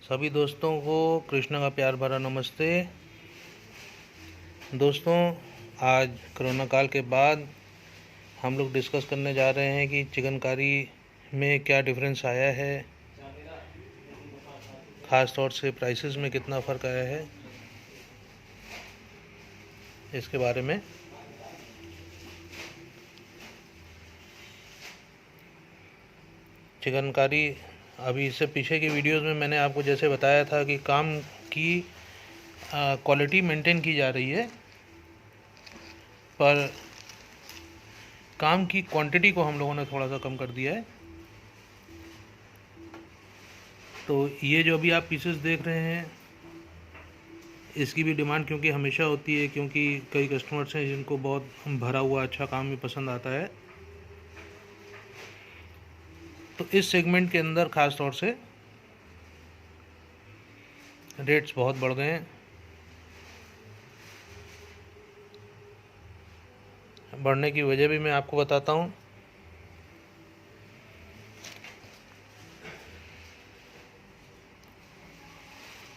सभी दोस्तों को कृष्ण का प्यार भरा नमस्ते। दोस्तों, आज कोरोना काल के बाद हम लोग डिस्कस करने जा रहे हैं कि चिकनकारी में क्या डिफरेंस आया है, ख़ास तौर से प्राइसेस में कितना फ़र्क आया है, इसके बारे में। चिकनकारी अभी इससे पीछे की वीडियोस में मैंने आपको जैसे बताया था कि काम की क्वालिटी मेंटेन की जा रही है, पर काम की क्वांटिटी को हम लोगों ने थोड़ा सा कम कर दिया है। तो ये जो अभी आप पीसेस देख रहे हैं, इसकी भी डिमांड क्योंकि हमेशा होती है, क्योंकि कई कस्टमर्स हैं जिनको बहुत भरा हुआ अच्छा काम भी पसंद आता है। तो इस सेगमेंट के अंदर ख़ास तौर से रेट्स बहुत बढ़ गए हैं। बढ़ने की वजह भी मैं आपको बताता हूँ।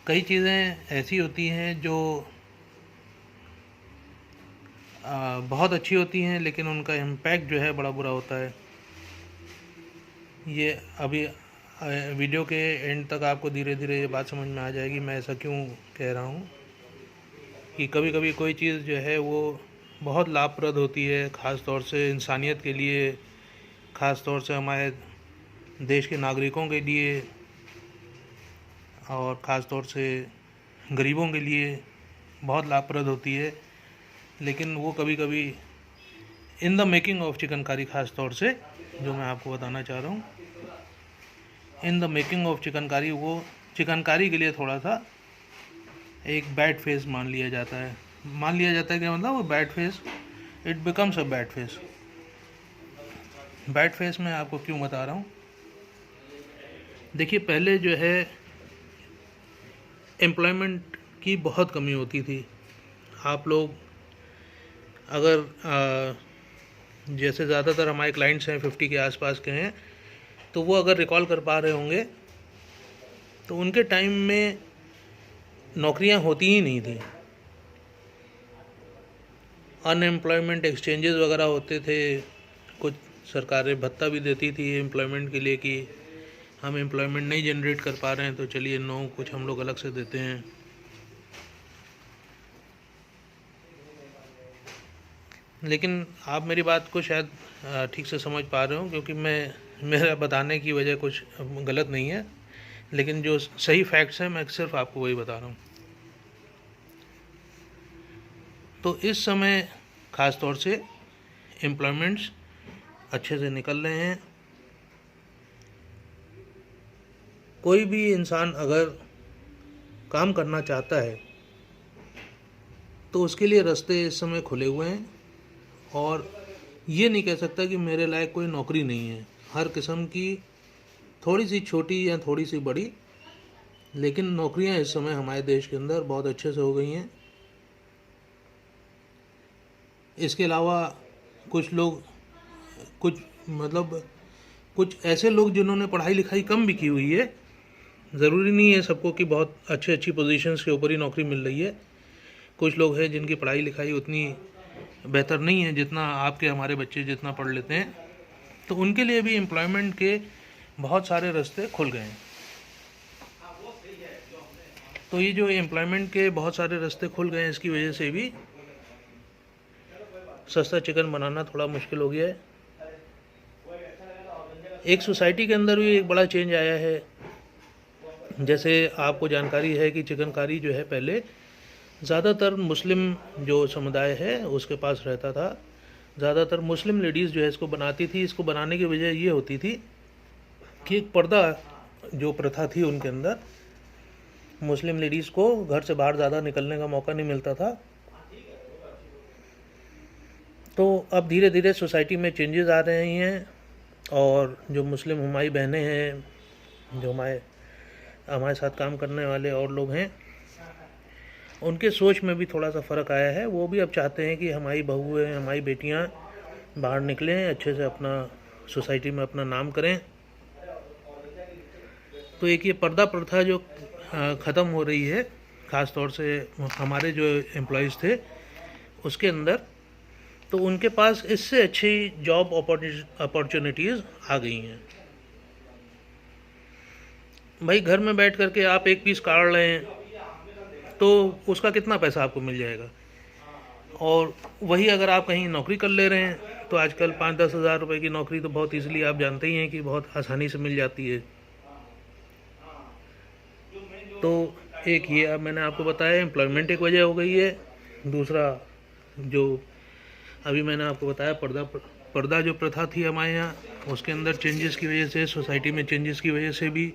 कई चीज़ें ऐसी होती हैं जो बहुत अच्छी होती हैं, लेकिन उनका इम्पैक्ट जो है बड़ा बुरा होता है। ये अभी वीडियो के एंड तक आपको धीरे धीरे ये बात समझ में आ जाएगी मैं ऐसा क्यों कह रहा हूँ कि कभी कभी कोई चीज़ जो है वो बहुत लाभप्रद होती है, ख़ास तौर से इंसानियत के लिए, ख़ास तौर से हमारे देश के नागरिकों के लिए, और ख़ास तौर से गरीबों के लिए बहुत लाभप्रद होती है। लेकिन वो कभी कभी in the making of chikankari, ख़ास तौर से जो मैं आपको बताना चाह रहा हूँ, in the making of chikankari, वो चिकनकारी के लिए थोड़ा सा एक बैड फेस मान लिया जाता है। मान लिया जाता है क्या मतलब? वो bad face, it becomes a bad face. Bad face मैं आपको क्यों बता रहा हूँ? देखिए, पहले जो है एम्प्लॉयमेंट की बहुत कमी होती थी। आप लोग अगर जैसे ज़्यादातर हमारे क्लाइंट्स हैं 50 के आसपास के हैं, तो वो अगर रिकॉल कर पा रहे होंगे तो उनके टाइम में नौकरियां होती ही नहीं थी। अनएम्प्लॉयमेंट एक्सचेंजेस वगैरह होते थे, कुछ सरकारें भत्ता भी देती थी एम्प्लॉयमेंट के लिए कि हम एम्प्लॉयमेंट नहीं जनरेट कर पा रहे हैं तो चलिए नो, कुछ हम लोग अलग से देते हैं। लेकिन आप मेरी बात को शायद ठीक से समझ पा रहे हो, क्योंकि मेरा बताने की वजह कुछ गलत नहीं है, लेकिन जो सही फैक्ट्स हैं मैं सिर्फ आपको वही बता रहा हूँ। तो इस समय ख़ास तौर से एम्प्लॉयमेंट्स अच्छे से निकल रहे हैं। कोई भी इंसान अगर काम करना चाहता है तो उसके लिए रास्ते इस समय खुले हुए हैं, और ये नहीं कह सकता कि मेरे लायक कोई नौकरी नहीं है। हर किस्म की, थोड़ी सी छोटी या थोड़ी सी बड़ी, लेकिन नौकरियां इस समय हमारे देश के अंदर बहुत अच्छे से हो गई हैं। इसके अलावा कुछ लोग, कुछ ऐसे लोग जिन्होंने पढ़ाई लिखाई कम भी की हुई है, ज़रूरी नहीं है सबको कि बहुत अच्छी पोजीशंस के ऊपर ही नौकरी मिल रही है। कुछ लोग हैं जिनकी पढ़ाई लिखाई उतनी बेहतर नहीं है जितना आपके हमारे बच्चे जितना पढ़ लेते हैं, तो उनके लिए भी एम्प्लॉयमेंट के बहुत सारे रास्ते खुल गए हैं। तो ये जो एम्प्लॉयमेंट के बहुत सारे रास्ते खुल गए हैं, इसकी वजह से भी सस्ता चिकन बनाना थोड़ा मुश्किल हो गया है। एक सोसाइटी के अंदर भी एक बड़ा चेंज आया है। जैसे आपको जानकारी है कि चिकनकारी जो है पहले ज़्यादातर मुस्लिम जो समुदाय है उसके पास रहता था। ज़्यादातर मुस्लिम लेडीज़ जो है इसको बनाती थी। इसको बनाने की वजह ये होती थी कि एक पर्दा जो प्रथा थी उनके अंदर, मुस्लिम लेडीज़ को घर से बाहर ज़्यादा निकलने का मौका नहीं मिलता था। तो अब धीरे धीरे सोसाइटी में चेंजेस आ रहे हैं, और जो मुस्लिम हमारी बहनें हैं, जो हमारे साथ काम करने वाले और लोग हैं, उनके सोच में भी थोड़ा सा फ़र्क आया है। वो भी अब चाहते हैं कि हमारी बहुएं, हमारी बेटियां बाहर निकलें, अच्छे से अपना सोसाइटी में अपना नाम करें। तो एक ये पर्दा प्रथा जो ख़त्म हो रही है, ख़ास तौर से हमारे जो एम्प्लॉयज़ थे उसके अंदर, तो उनके पास इससे अच्छी जॉब अपॉर्चुनिटीज़ आ गई हैं। भाई घर में बैठ करके आप एक पीस काट रहे हैं तो उसका कितना पैसा आपको मिल जाएगा, और वही अगर आप कहीं नौकरी कर ले रहे हैं तो आजकल 5-10 हज़ार रुपये की नौकरी तो बहुत ईजिली आप जानते ही हैं कि बहुत आसानी से मिल जाती है। तो एक ये अब मैंने आपको बताया एम्प्लॉयमेंट एक वजह हो गई है। दूसरा जो अभी मैंने आपको बताया पर्दा जो प्रथा थी हमारे यहाँ, उसके अंदर चेंजेस की वजह से, सोसाइटी में चेंजेस की वजह से भी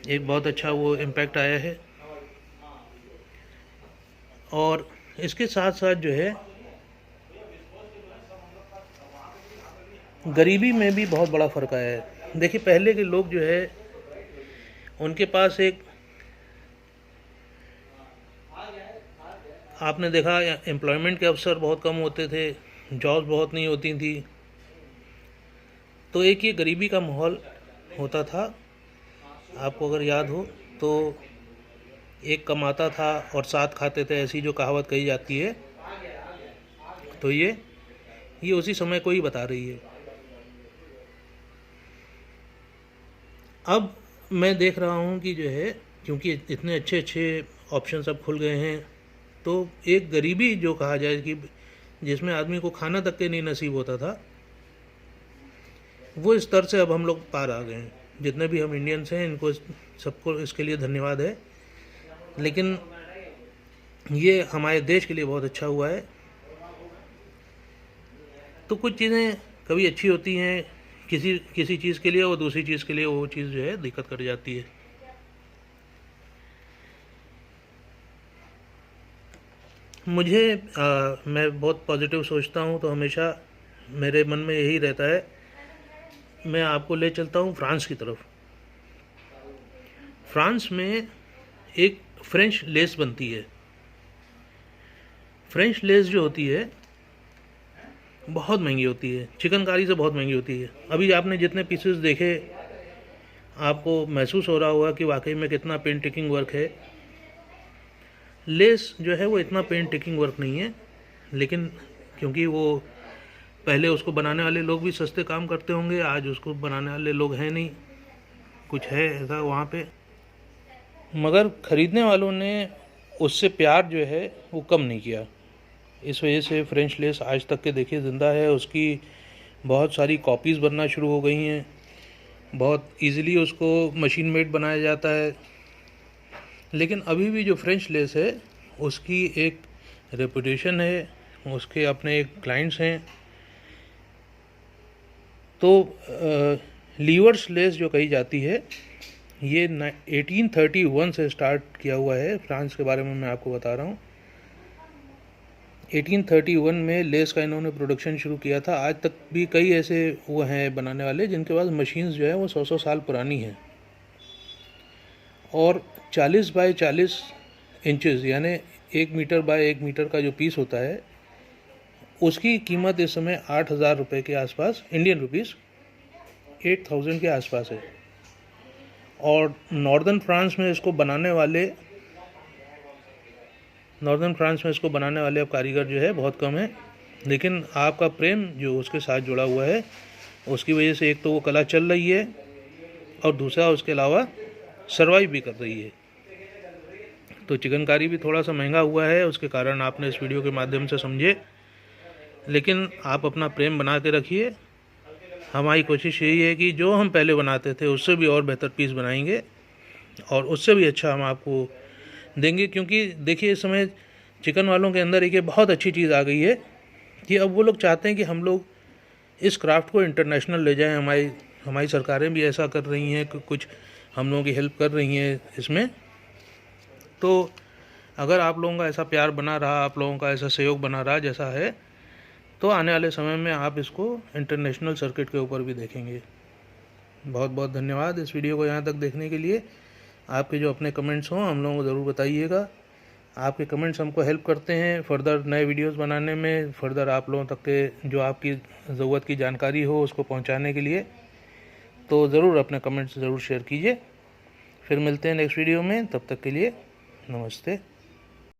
एक बहुत अच्छा वो इम्पैक्ट आया है। और इसके साथ साथ जो है गरीबी में भी बहुत बड़ा फ़र्क आया है। देखिए पहले के लोग जो है उनके पास एक, आपने देखा एम्प्लॉयमेंट के अवसर बहुत कम होते थे, जॉब्स बहुत नहीं होती थी, तो एक ये गरीबी का माहौल होता था। आपको अगर याद हो तो एक कमाता था और साथ खाते थे, ऐसी जो कहावत कही जाती है, तो ये उसी समय को ही बता रही है। अब मैं देख रहा हूँ कि जो है क्योंकि इतने अच्छे अच्छे ऑप्शन अब खुल गए हैं, तो एक गरीबी जो कहा जाए कि जिसमें आदमी को खाना तक के नहीं नसीब होता था, वो स्तर से अब हम लोग पार आ गए हैं। जितने भी हम इंडियंस हैं इनको सबको इसके लिए धन्यवाद है, लेकिन ये हमारे देश के लिए बहुत अच्छा हुआ है। तो कुछ चीज़ें कभी अच्छी होती हैं किसी चीज़ के लिए, और दूसरी चीज़ के लिए वो चीज़ जो है दिक्कत कर जाती है। मैं बहुत पॉजिटिव सोचता हूँ, तो हमेशा मेरे मन में यही रहता है। मैं आपको ले चलता हूँ फ्रांस की तरफ। फ्रांस में एक फ्रेंच लेस बनती है। फ्रेंच लेस जो होती है बहुत महंगी होती है, चिकनकारी से बहुत महंगी होती है। अभी आपने जितने पीसेस देखे आपको महसूस हो रहा होगा कि वाकई में कितना पेन टेकिंग वर्क है। लेस जो है वो इतना पेन टेकिंग वर्क नहीं है, लेकिन क्योंकि वो पहले उसको बनाने वाले लोग भी सस्ते काम करते होंगे, आज उसको बनाने वाले लोग हैं नहीं, कुछ है ऐसा वहाँ पे, मगर ख़रीदने वालों ने उससे प्यार जो है वो कम नहीं किया। इस वजह से फ्रेंच लेस आज तक के देखिए ज़िंदा है। उसकी बहुत सारी कॉपीज़ बनना शुरू हो गई हैं, बहुत इजीली उसको मशीन मेड बनाया जाता है। लेकिन अभी भी जो फ्रेंच लेस है उसकी एक रेपुटेशन है, उसके अपने एक क्लाइंट्स हैं। तो लीवर्स लेस जो कही जाती है ये 1831 से स्टार्ट किया हुआ है। फ्रांस के बारे में मैं आपको बता रहा हूँ। 1831 में लेस का इन्होंने प्रोडक्शन शुरू किया था। आज तक भी कई ऐसे वो हैं बनाने वाले जिनके पास मशीन्स जो है वो 100 साल पुरानी हैं। और 40 बाय 40 इंचेस यानी 1 मीटर बाय 1 मीटर का जो पीस होता है उसकी कीमत इस समय 8,000 रुपये के आसपास, इंडियन रुपीस 8,000 के आसपास है। और नॉर्दर्न फ्रांस में इसको बनाने वाले अब कारीगर जो है बहुत कम है, लेकिन आपका प्रेम जो उसके साथ जुड़ा हुआ है उसकी वजह से एक तो वो कला चल रही है और दूसरा उसके अलावा सर्वाइव भी कर रही है। तो चिकनकारी भी थोड़ा सा महंगा हुआ है, उसके कारण आपने इस वीडियो के माध्यम से समझे, लेकिन आप अपना प्रेम बना के रखिए। हमारी कोशिश यही है कि जो हम पहले बनाते थे उससे भी और बेहतर पीस बनाएंगे और उससे भी अच्छा हम आपको देंगे। क्योंकि देखिए इस समय चिकन वालों के अंदर एक बहुत अच्छी चीज़ आ गई है कि अब वो लोग चाहते हैं कि हम लोग इस क्राफ्ट को इंटरनेशनल ले जाएं। हमारी सरकारें भी ऐसा कर रही हैं, कुछ हम लोगों की हेल्प कर रही हैं इसमें। तो अगर आप लोगों का ऐसा प्यार बना रहा, आप लोगों का ऐसा सहयोग बना रहा जैसा है, तो आने वाले समय में आप इसको इंटरनेशनल सर्किट के ऊपर भी देखेंगे। बहुत बहुत धन्यवाद इस वीडियो को यहाँ तक देखने के लिए। आपके जो अपने कमेंट्स हों हम लोगों को ज़रूर बताइएगा। आपके कमेंट्स हमको हेल्प करते हैं फर्दर नए वीडियोस बनाने में, फर्दर आप लोगों तक के जो आपकी ज़रूरत की जानकारी हो उसको पहुँचाने के लिए। तो ज़रूर अपने कमेंट्स ज़रूर शेयर कीजिए। फिर मिलते हैं नेक्स्ट वीडियो में, तब तक के लिए नमस्ते।